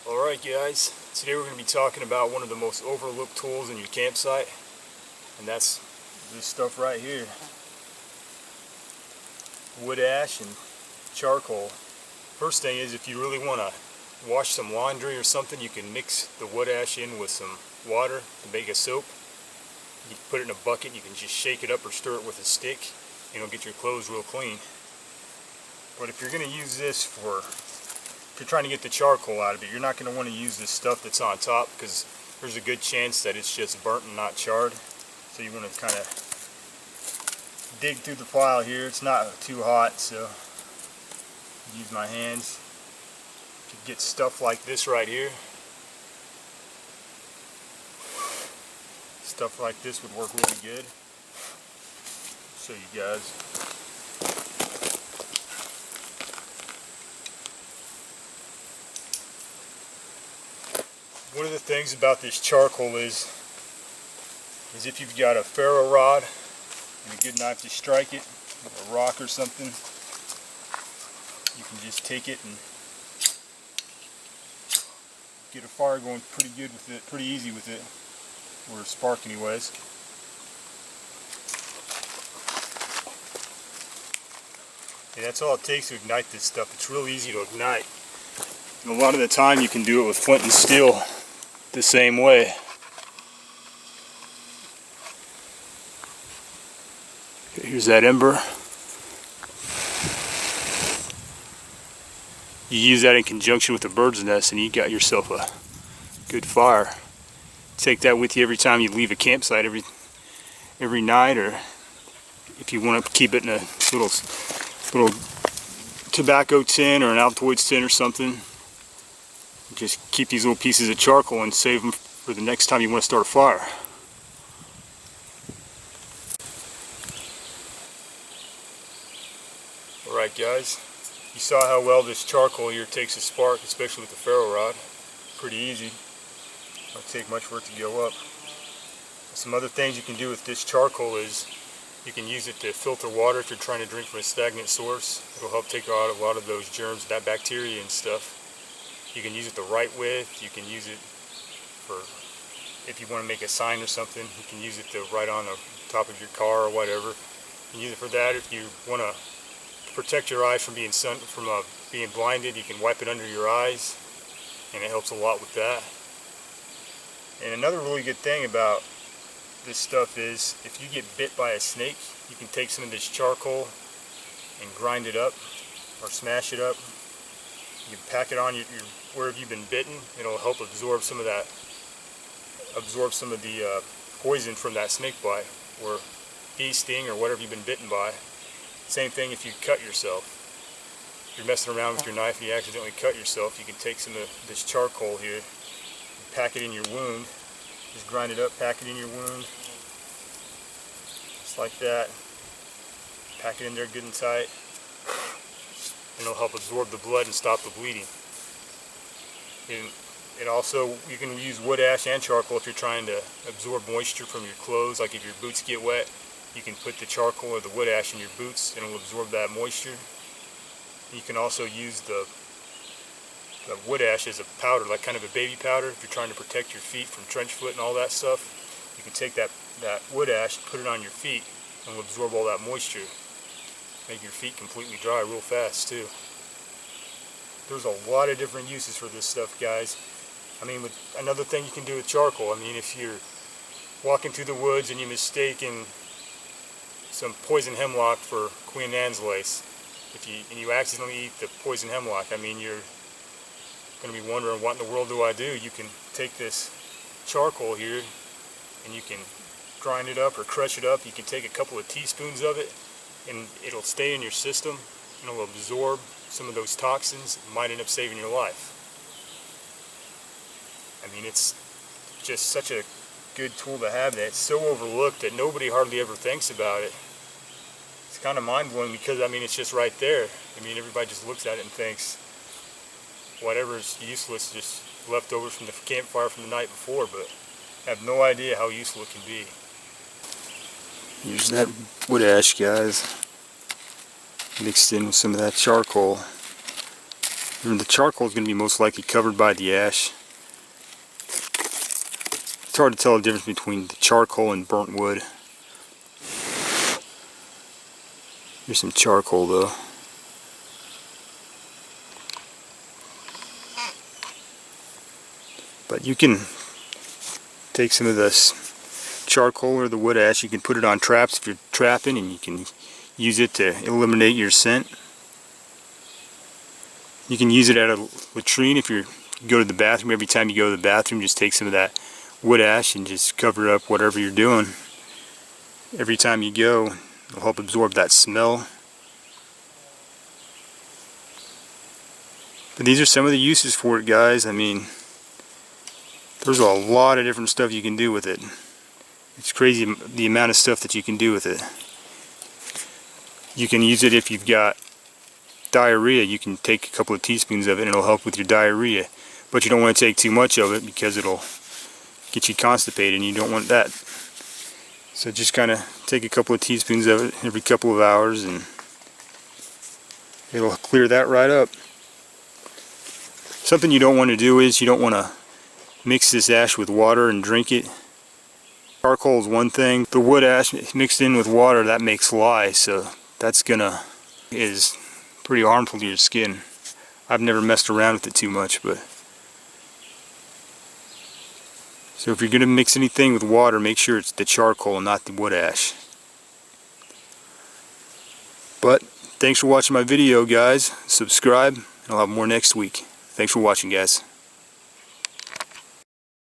Alright guys, today we're going to be talking about one of the most overlooked tools in your campsite, and that's this stuff right here. Wood ash and charcoal. First thing is, if you really want to wash some laundry or something, you can mix the wood ash in with some water to make a soap. You can put it in a bucket, you can just shake it up or stir it with a stick, and it'll get your clothes real clean. But if you're going to use this if you're trying to get the charcoal out of it, you're not going to want to use this stuff that's on top, because there's a good chance that it's just burnt and not charred. So you want to kind of dig through the pile here. It's not too hot, so use my hands to get stuff like this right here. Stuff like this would work really good. I'll show you guys. One of the things about this charcoal is if you've got a ferro rod and a good knife to strike it, with a rock or something, you can just take it and get a fire going pretty good with it, pretty easy with it, or a spark anyways. And that's all it takes to ignite this stuff. It's real easy to ignite. And a lot of the time you can do it with flint and steel the same way. Okay, here's that ember. You use that in conjunction with the bird's nest and you got yourself a good fire. Take that with you every time you leave a campsite, every night, or if you want to keep it in a little tobacco tin or an Altoids tin or something. Just keep these little pieces of charcoal and save them for the next time you want to start a fire. Alright guys, you saw how well this charcoal here takes a spark, especially with the ferro rod. Pretty easy. Don't take much for it to go up. Some other things you can do with this charcoal is you can use it to filter water if you're trying to drink from a stagnant source. It'll help take out a lot of those germs, that bacteria and stuff. You can use it the right width. You can use it for if you want to make a sign or something. You can use it to write on the top of your car or whatever. You can use it for that. If you want to protect your eyes from being being blinded, you can wipe it under your eyes, and it helps a lot with that. And another really good thing about this stuff is if you get bit by a snake, you can take some of this charcoal and grind it up or smash it up. You can pack it on wherever you've been bitten. It'll help absorb some of the poison from that snake bite or bee sting or whatever you've been bitten by. Same thing if you cut yourself. If you're messing around with your knife and you accidentally cut yourself, you can take some of this charcoal here and pack it in your wound. Just grind it up, pack it in your wound. Just like that. Pack it in there good and tight. And it'll help absorb the blood and stop the bleeding. And also, you can use wood ash and charcoal if you're trying to absorb moisture from your clothes. Like if your boots get wet, you can put the charcoal or the wood ash in your boots and it'll absorb that moisture. You can also use the wood ash as a powder, like kind of a baby powder. If you're trying to protect your feet from trench foot and all that stuff, you can take that wood ash and put it on your feet and it'll absorb all that moisture. Make your feet completely dry real fast too. There's a lot of different uses for this stuff, guys. I mean, another thing you can do with charcoal, I mean, if you're walking through the woods and you mistaken some poison hemlock for Queen Anne's lace, and you accidentally eat the poison hemlock, I mean, you're going to be wondering, what in the world do I do? You can take this charcoal here and you can grind it up or crush it up. You can take a couple of teaspoons of it and it'll stay in your system and it'll absorb some of those toxins. It might end up saving your life. I mean, it's just such a good tool to have that it's so overlooked that nobody hardly ever thinks about it. It's kind of mind-blowing because, I mean, it's just right there. I mean, everybody just looks at it and thinks whatever's useless, just leftovers from the campfire from the night before, but have no idea how useful it can be. Here's that wood ash, guys, mixed in with some of that charcoal. And the charcoal is going to be most likely covered by the ash. It's hard to tell the difference between the charcoal and burnt wood. Here's some charcoal though. But you can take some of this charcoal or the wood ash, you can put it on traps if you're trapping, and you can use it to eliminate your scent. You can use it at a latrine if you go to the bathroom. Every time you go to the bathroom, just take some of that wood ash and just cover up whatever you're doing. Every time you go, it'll help absorb that smell. But these are some of the uses for it, guys. I mean, there's a lot of different stuff you can do with it. It's crazy the amount of stuff that you can do with it. You can use it if you've got diarrhea. You can take a couple of teaspoons of it and it'll help with your diarrhea. But you don't want to take too much of it because it'll get you constipated and you don't want that. So just kind of take a couple of teaspoons of it every couple of hours and it'll clear that right up. Something you don't want to do is you don't want to mix this ash with water and drink it. Charcoal is one thing. The wood ash mixed in with water, that makes lye, so that's is pretty harmful to your skin. I've never messed around with it too much, but so if you're going to mix anything with water, make sure it's the charcoal and not the wood ash. But thanks for watching my video, guys. Subscribe and I'll have more next week. Thanks for watching, guys.